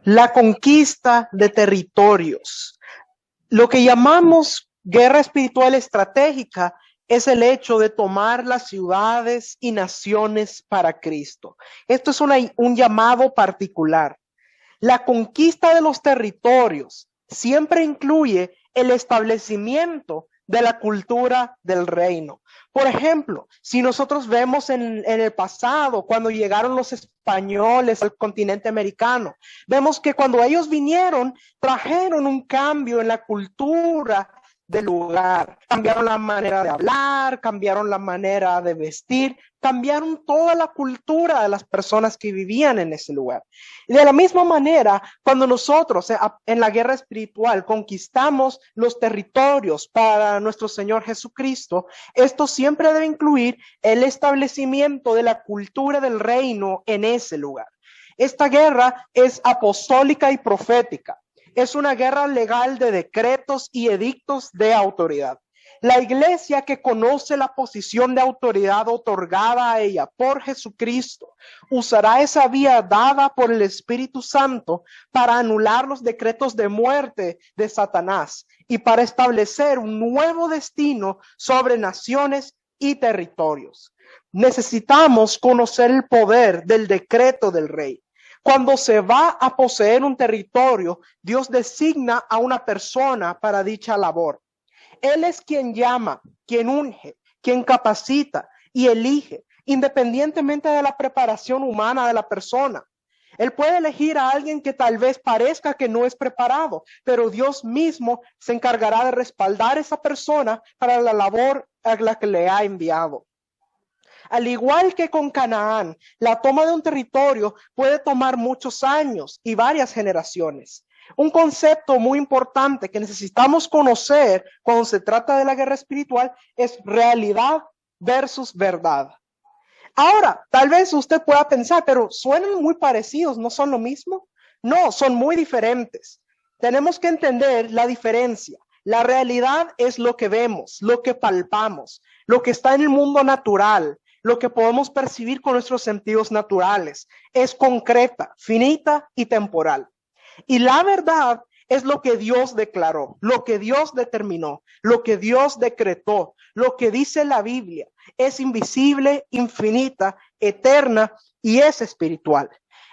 La conquista de territorios. Lo que llamamos guerra espiritual estratégica es el hecho de tomar las ciudades y naciones para Cristo. Esto es un llamado particular. La conquista de los territorios siempre incluye el establecimiento de la cultura del reino. Por ejemplo, si nosotros vemos en el pasado, cuando llegaron los españoles al continente americano, vemos que cuando ellos vinieron, trajeron un cambio en la cultura del lugar. Cambiaron la manera de hablar, cambiaron la manera de vestir, cambiaron toda la cultura de las personas que vivían en ese lugar. Y de la misma manera, cuando nosotros en la guerra espiritual conquistamos los territorios para nuestro Señor Jesucristo, esto siempre debe incluir el establecimiento de la cultura del reino en ese lugar. Esta guerra es apostólica y profética. Es una guerra legal de decretos y edictos de autoridad. La iglesia que conoce la posición de autoridad otorgada a ella por Jesucristo usará esa vía dada por el Espíritu Santo para anular los decretos de muerte de Satanás y para establecer un nuevo destino sobre naciones y territorios. Necesitamos conocer el poder del decreto del rey. Cuando se va a poseer un territorio, Dios designa a una persona para dicha labor. Él es quien llama, quien unge, quien capacita y elige, independientemente de la preparación humana de la persona. Él puede elegir a alguien que tal vez parezca que no es preparado, pero Dios mismo se encargará de respaldar a esa persona para la labor a la que le ha enviado. Al igual que con Canaán, la toma de un territorio puede tomar muchos años y varias generaciones. Un concepto muy importante que necesitamos conocer cuando se trata de la guerra espiritual es realidad versus verdad. Ahora, tal vez usted pueda pensar, pero suenan muy parecidos, ¿no son lo mismo? No, son muy diferentes. Tenemos que entender la diferencia. La realidad es lo que vemos, lo que palpamos, lo que está en el mundo natural, lo que podemos percibir con nuestros sentidos naturales. Es concreta, finita y temporal. Y la verdad es lo que Dios declaró, lo que Dios determinó, lo que Dios decretó, lo que dice la Biblia. Es invisible, infinita, eterna y es espiritual.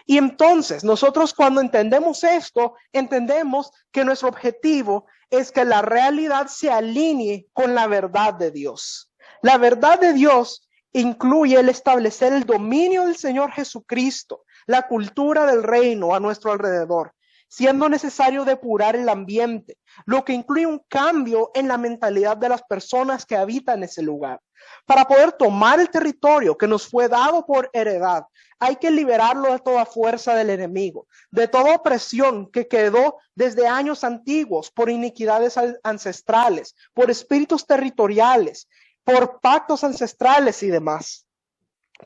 Y entonces nosotros cuando entendemos esto, entendemos que nuestro objetivo es que la realidad se alinee con la verdad de Dios. La verdad de Dios incluye el establecer el dominio del Señor Jesucristo, la cultura del reino a nuestro alrededor, siendo necesario depurar el ambiente, lo que incluye un cambio en la mentalidad de las personas que habitan ese lugar. Para poder tomar el territorio que nos fue dado por heredad, hay que liberarlo de toda fuerza del enemigo, de toda opresión que quedó desde años antiguos por iniquidades ancestrales, por espíritus territoriales, por pactos ancestrales y demás.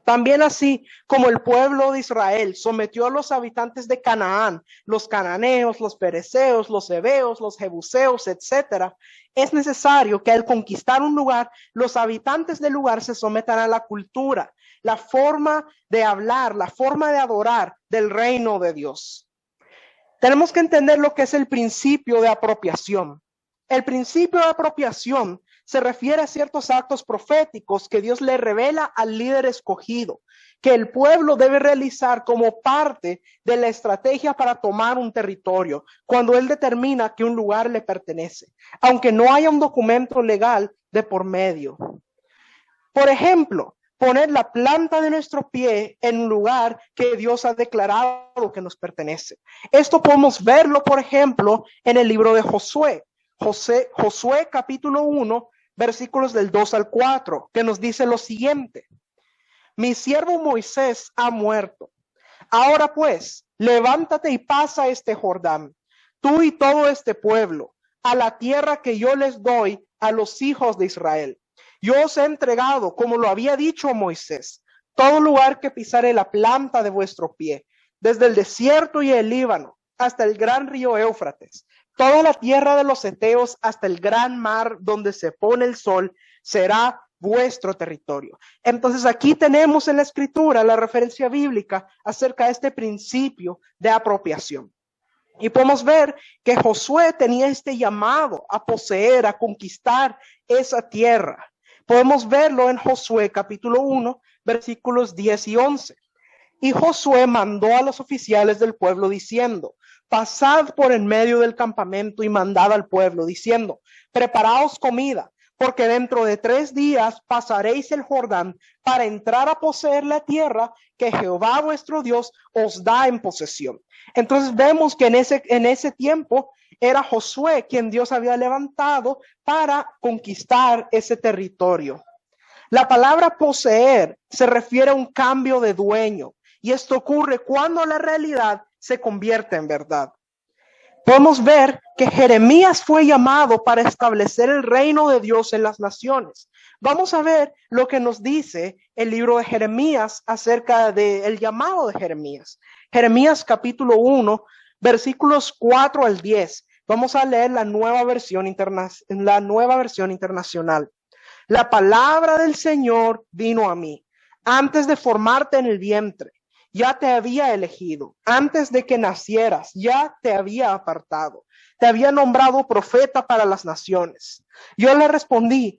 También así como el pueblo de Israel sometió a los habitantes de Canaán, los cananeos, los fereceos, los heveos, los jebuseos, etcétera, es necesario que al conquistar un lugar, los habitantes del lugar se sometan a la cultura, la forma de hablar, la forma de adorar del reino de Dios. Tenemos que entender lo que es el principio de apropiación. El principio de apropiación se refiere a ciertos actos proféticos que Dios le revela al líder escogido, que el pueblo debe realizar como parte de la estrategia para tomar un territorio, cuando él determina que un lugar le pertenece, aunque no haya un documento legal de por medio. Por ejemplo, poner la planta de nuestro pie en un lugar que Dios ha declarado que nos pertenece. Esto podemos verlo, por ejemplo, en el libro de Josué. Josué capítulo 1, versículos del 2 al 4, que nos dice lo siguiente: mi siervo Moisés ha muerto. Ahora pues, levántate y pasa este Jordán, tú y todo este pueblo, a la tierra que yo les doy a los hijos de Israel. Yo os he entregado, como lo había dicho Moisés, todo lugar que pisare la planta de vuestro pie, desde el desierto y el Líbano hasta el gran río Éufrates, toda la tierra de los heteos hasta el gran mar donde se pone el sol, será vuestro territorio. Entonces aquí tenemos en la escritura la referencia bíblica acerca de este principio de apropiación. Y podemos ver que Josué tenía este llamado a poseer, a conquistar esa tierra. Podemos verlo en Josué capítulo 1, versículos 10 y 11. Y Josué mandó a los oficiales del pueblo diciendo: pasad por en medio del campamento y mandad al pueblo diciendo: preparaos comida, porque dentro de 3 días pasaréis el Jordán para entrar a poseer la tierra que Jehová vuestro Dios os da en posesión. Entonces vemos que en ese tiempo era Josué quien Dios había levantado para conquistar ese territorio. La palabra poseer se refiere a un cambio de dueño, y esto ocurre cuando la realidad se convierte en verdad. Podemos ver que Jeremías fue llamado para establecer el reino de Dios en las naciones. Vamos a ver lo que nos dice el libro de Jeremías acerca del llamado de Jeremías. Jeremías capítulo 1, versículos 4 al 10. Vamos a leer la nueva versión internacional. La palabra del Señor vino a mí antes de formarte en el vientre. Ya te había elegido, antes de que nacieras, ya te había apartado, te había nombrado profeta para las naciones. Yo le respondí: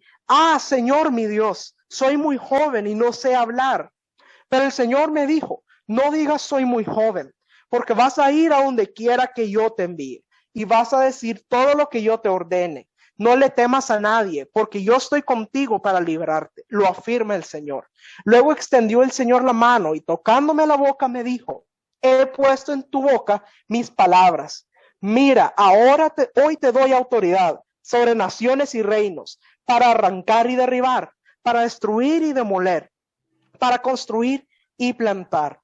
Señor mi Dios, soy muy joven y no sé hablar. Pero el Señor me dijo: no digas soy muy joven, porque vas a ir a donde quiera que yo te envíe y vas a decir todo lo que yo te ordene. No le temas a nadie, porque yo estoy contigo para librarte, lo afirma el Señor. Luego extendió el Señor la mano y tocándome la boca me dijo: he puesto en tu boca mis palabras. Mira, hoy te doy autoridad sobre naciones y reinos, para arrancar y derribar, para destruir y demoler, para construir y plantar.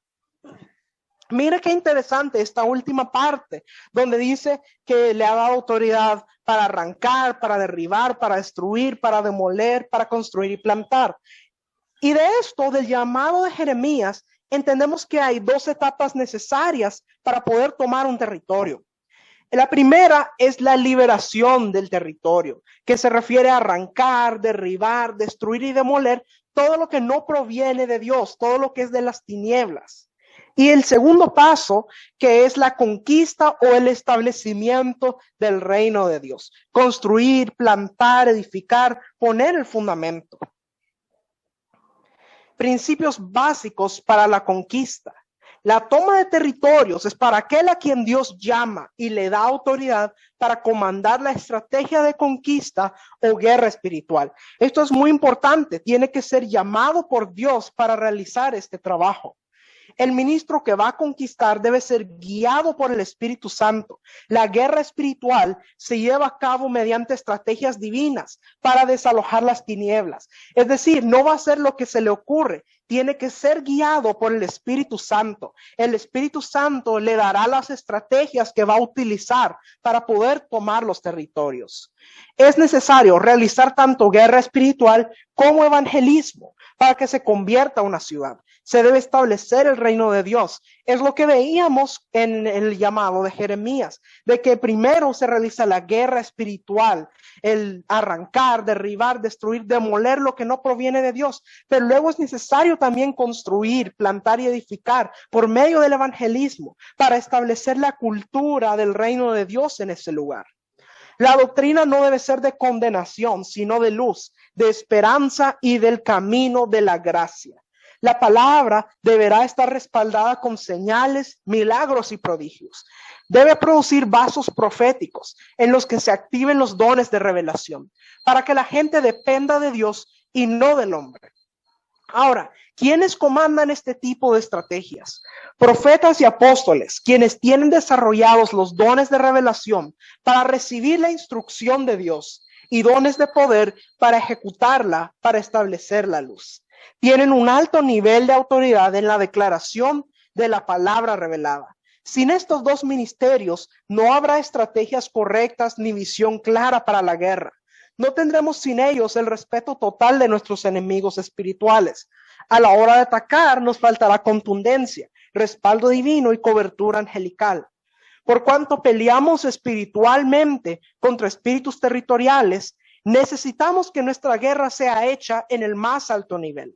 Mira qué interesante esta última parte, donde dice que le ha dado autoridad para arrancar, para derribar, para destruir, para demoler, para construir y plantar. Y de esto, del llamado de Jeremías, entendemos que hay 2 etapas necesarias para poder tomar un territorio. La primera es la liberación del territorio, que se refiere a arrancar, derribar, destruir y demoler todo lo que no proviene de Dios, todo lo que es de las tinieblas. Y el segundo paso, que es la conquista o el establecimiento del reino de Dios. Construir, plantar, edificar, poner el fundamento. Principios básicos para la conquista. La toma de territorios es para aquel a quien Dios llama y le da autoridad para comandar la estrategia de conquista o guerra espiritual. Esto es muy importante, tiene que ser llamado por Dios para realizar este trabajo. El ministro que va a conquistar debe ser guiado por el Espíritu Santo. La guerra espiritual se lleva a cabo mediante estrategias divinas para desalojar las tinieblas. Es decir, no va a ser lo que se le ocurre. Tiene que ser guiado por el Espíritu Santo. El Espíritu Santo le dará las estrategias que va a utilizar para poder tomar los territorios. Es necesario realizar tanto guerra espiritual como evangelismo para que se convierta una ciudad. Se debe establecer el reino de Dios. Es lo que veíamos en el llamado de Jeremías, de que primero se realiza la guerra espiritual, el arrancar, derribar, destruir, demoler lo que no proviene de Dios. Pero luego es necesario también construir, plantar y edificar por medio del evangelismo para establecer la cultura del reino de Dios en ese lugar. La doctrina no debe ser de condenación, sino de luz, de esperanza y del camino de la gracia. La palabra deberá estar respaldada con señales, milagros y prodigios. Debe producir vasos proféticos en los que se activen los dones de revelación, para que la gente dependa de Dios y no del hombre. Ahora, ¿quiénes comandan este tipo de estrategias? Profetas y apóstoles, quienes tienen desarrollados los dones de revelación para recibir la instrucción de Dios y dones de poder para ejecutarla, para establecer la luz. Tienen un alto nivel de autoridad en la declaración de la palabra revelada. Sin estos 2 ministerios, no habrá estrategias correctas ni visión clara para la guerra. No tendremos sin ellos el respeto total de nuestros enemigos espirituales. A la hora de atacar nos faltará contundencia, respaldo divino y cobertura angelical. Por cuanto peleamos espiritualmente contra espíritus territoriales, necesitamos que nuestra guerra sea hecha en el más alto nivel.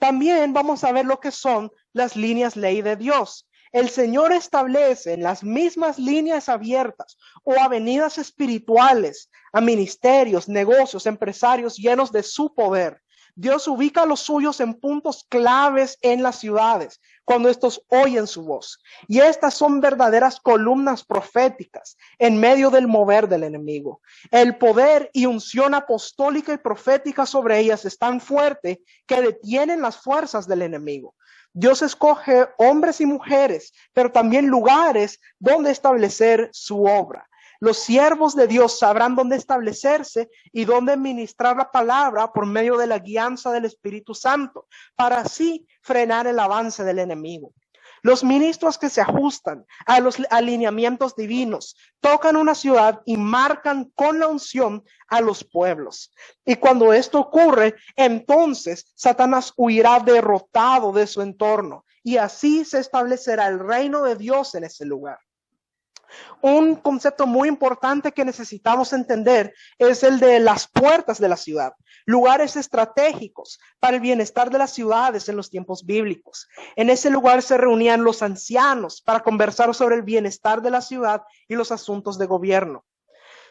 También vamos a ver lo que son las líneas ley de Dios. El Señor establece en las mismas líneas abiertas o avenidas espirituales a ministerios, negocios, empresarios llenos de su poder. Dios ubica a los suyos en puntos claves en las ciudades, cuando estos oyen su voz. Y estas son verdaderas columnas proféticas en medio del mover del enemigo. El poder y unción apostólica y profética sobre ellas es tan fuerte que detienen las fuerzas del enemigo. Dios escoge hombres y mujeres, pero también lugares donde establecer su obra. Los siervos de Dios sabrán dónde establecerse y dónde ministrar la palabra por medio de la guianza del Espíritu Santo, para así frenar el avance del enemigo. Los ministros que se ajustan a los alineamientos divinos tocan una ciudad y marcan con la unción a los pueblos. Y cuando esto ocurre, entonces Satanás huirá derrotado de su entorno y así se establecerá el reino de Dios en ese lugar. Un concepto muy importante que necesitamos entender es el de las puertas de la ciudad, lugares estratégicos para el bienestar de las ciudades en los tiempos bíblicos. En ese lugar se reunían los ancianos para conversar sobre el bienestar de la ciudad y los asuntos de gobierno.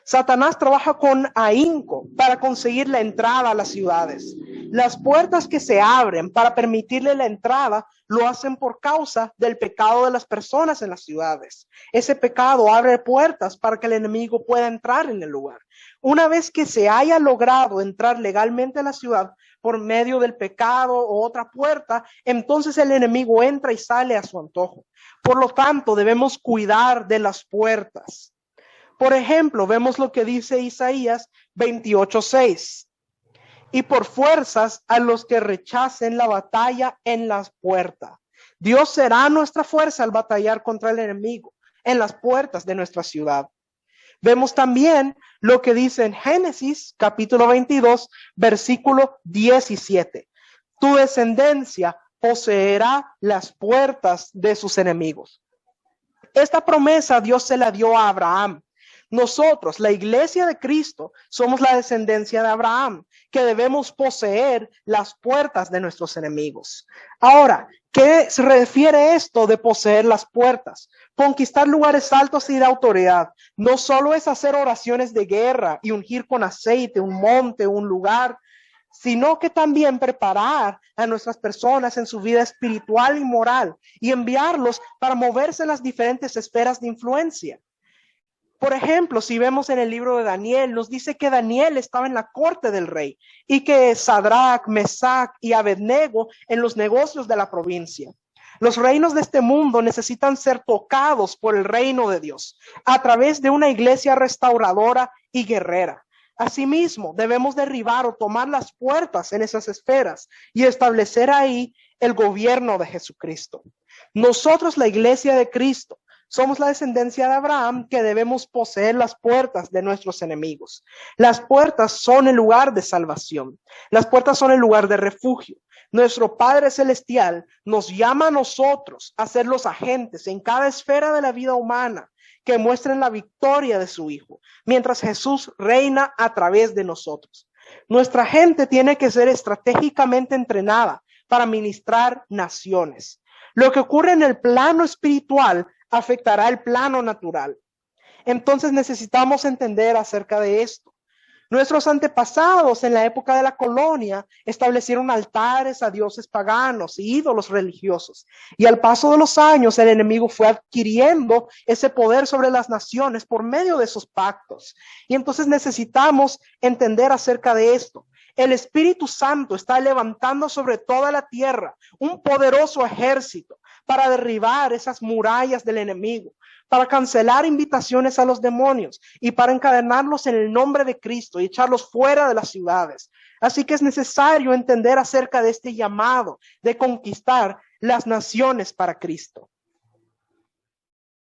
Satanás trabaja con ahínco para conseguir la entrada a las ciudades. Las puertas que se abren para permitirle la entrada lo hacen por causa del pecado de las personas en las ciudades. Ese pecado abre puertas para que el enemigo pueda entrar en el lugar. Una vez que se haya logrado entrar legalmente a la ciudad por medio del pecado o otra puerta, entonces el enemigo entra y sale a su antojo. Por lo tanto, debemos cuidar de las puertas. Por ejemplo, vemos lo que dice Isaías 28:6. Y por fuerzas a los que rechacen la batalla en las puertas. Dios será nuestra fuerza al batallar contra el enemigo en las puertas de nuestra ciudad. Vemos también lo que dice en Génesis capítulo 22, versículo 17. Tu descendencia poseerá las puertas de sus enemigos. Esta promesa Dios se la dio a Abraham. Nosotros, la iglesia de Cristo, somos la descendencia de Abraham, que debemos poseer las puertas de nuestros enemigos. Ahora, ¿qué se refiere esto de poseer las puertas? Conquistar lugares altos y de autoridad. No solo es hacer oraciones de guerra y ungir con aceite un monte, un lugar, sino que también preparar a nuestras personas en su vida espiritual y moral y enviarlos para moverse en las diferentes esferas de influencia. Por ejemplo, si vemos en el libro de Daniel, nos dice que Daniel estaba en la corte del rey y que Sadrach, Mesach y Abednego en los negocios de la provincia. Los reinos de este mundo necesitan ser tocados por el reino de Dios a través de una iglesia restauradora y guerrera. Asimismo, debemos derribar o tomar las puertas en esas esferas y establecer ahí el gobierno de Jesucristo. Nosotros, la iglesia de Cristo, somos la descendencia de Abraham que debemos poseer las puertas de nuestros enemigos. Las puertas son el lugar de salvación. Las puertas son el lugar de refugio. Nuestro Padre Celestial nos llama a nosotros a ser los agentes en cada esfera de la vida humana que muestren la victoria de su Hijo, mientras Jesús reina a través de nosotros. Nuestra gente tiene que ser estratégicamente entrenada para ministrar naciones. Lo que ocurre en el plano espiritual afectará el plano natural. Entonces necesitamos entender acerca de esto. Nuestros antepasados en la época de la colonia establecieron altares a dioses paganos y ídolos religiosos. Y al paso de los años el enemigo fue adquiriendo ese poder sobre las naciones por medio de esos pactos. Y entonces necesitamos entender acerca de esto. El Espíritu Santo está levantando sobre toda la tierra un poderoso ejército para derribar esas murallas del enemigo, para cancelar invitaciones a los demonios y para encadenarlos en el nombre de Cristo y echarlos fuera de las ciudades. Así que es necesario entender acerca de este llamado de conquistar las naciones para Cristo.